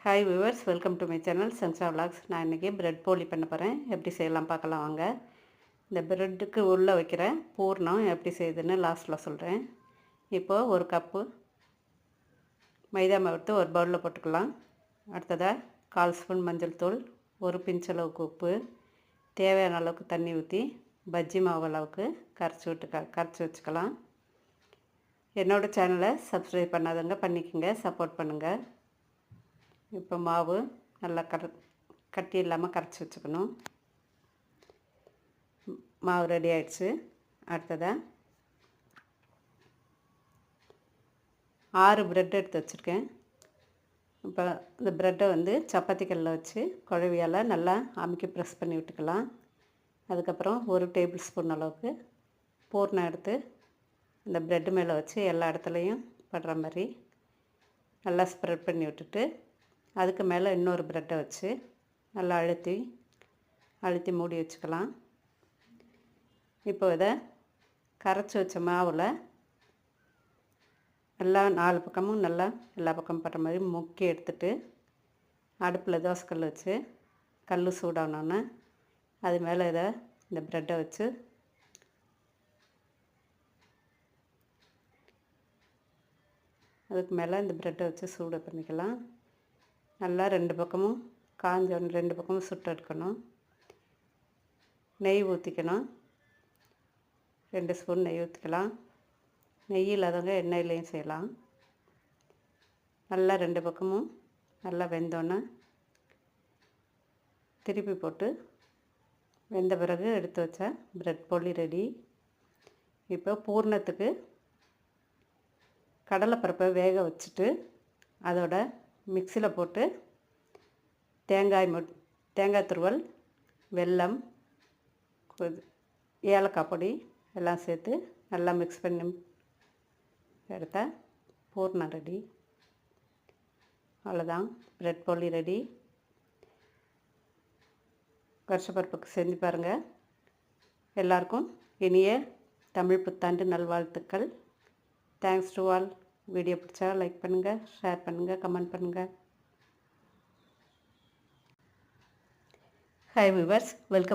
Hi viewers, welcome to my channel Sansha vlogs. நான் இன்றைக்கி bread போலி பண்ண போகிறேன். எப்படி செய்யலாம் பார்க்கலாம் வாங்க. இந்த பிரெட்டுக்கு உள்ளே வைக்கிற பூர்ணம் எப்படி செய்யுதுன்னு லாஸ்ட்டில் சொல்கிறேன். இப்போது ஒரு கப்பு மைதா மாவு எடுத்து ஒரு பவுலில் போட்டுக்கலாம். அடுத்ததாக 1/4 ஸ்பூன் மஞ்சள் தூள், ஒரு பிஞ்ச் அளவுக்கு உப்பு, தேவையான அளவுக்கு தண்ணி ஊற்றி பஜ்ஜி மாவு அளவுக்கு கரைச்சி வச்சுக்கலாம். என்னோடய சேனலை சப்ஸ்கிரைப் பண்ணாதவங்க பண்ணிக்கோங்க, சப்போர்ட் பண்ணுங்கள். இப்போ மாவு நல்லா கட்டி இல்லாமல் கரைச்சி வச்சுக்கணும். மாவு ரெடி ஆகிடுச்சு. அடுத்ததாக 6 பிரெட் எடுத்து வச்சுருக்கேன். இப்போ இந்த ப்ரெட்டை சப்பாத்தி கல்லில் வச்சு குழவியால் நல்லா அமுக்கி ப்ரெஸ் பண்ணி விட்டுக்கலாம். அதுக்கப்புறம் 1 டேபிள் ஸ்பூன் அளவுக்கு பூர்ணம் எடுத்து இந்த ப்ரெட்டு மேலே வச்சு எல்லா இடத்துலையும் படுற மாதிரி நல்லா ஸ்ப்ரெட் பண்ணி விட்டுட்டு, அதுக்கு மேலே இன்னொரு ப்ரெட்டை வச்சு நல்லா அழுத்தி மூடி வச்சுக்கலாம். இப்போ இதை கரைச்சி வச்ச மாவில் நல்லா 4 பக்கமும் நல்லா எல்லா பக்கமும் படுற மாதிரி முக்கி எடுத்துட்டு, அடுப்பில் தோசைக்கல் வச்சு கல் சூடானோன்னே அது மேலே இந்த ப்ரெட்டை வச்சு அதுக்கு மேலே இந்த ப்ரெட்டை வச்சு சூடு பண்ணிக்கலாம். நல்லா 2 பக்கமும் காஞ்சோன்னு 2 பக்கமும் சுட்டு எடுக்கணும். நெய் ஊற்றிக்கணும். 2 ஸ்பூன் நெய் ஊற்றிக்கலாம். நெய் இல்லாதவங்க எண்ணெயிலையும் செய்யலாம். நல்லா 2 பக்கமும் நல்லா வெந்தோன்னே திருப்பி போட்டு வெந்த பிறகு எடுத்து வச்சா பிரெட் போலி ரெடி. இப்போ பூர்ணத்துக்கு கடலைப்பருப்பை வேக வச்சுட்டு அதோட மிக்சியில் போட்டு தேங்காய் துருவல், வெல்லம், ஏலக்காய் பொடி எல்லாம் சேர்த்து நல்லா மிக்ஸ் பண்ணி எடுத்தால் பூர்ணம் ரெடி. அவ்வளோதான், பிரெட் போலி ரெடி. வருஷப்பருப்புக்கு செஞ்சு பாருங்கள். எல்லாருக்கும் இனிய தமிழ் புத்தாண்டு நல்வாழ்த்துக்கள். Thanks to all. வீடியோ பிடிச்சா லைக் பண்ணுங்கள், ஷேர் பண்ணுங்கள், கமெண்ட் பண்ணுங்கள். Hi viewers, welcome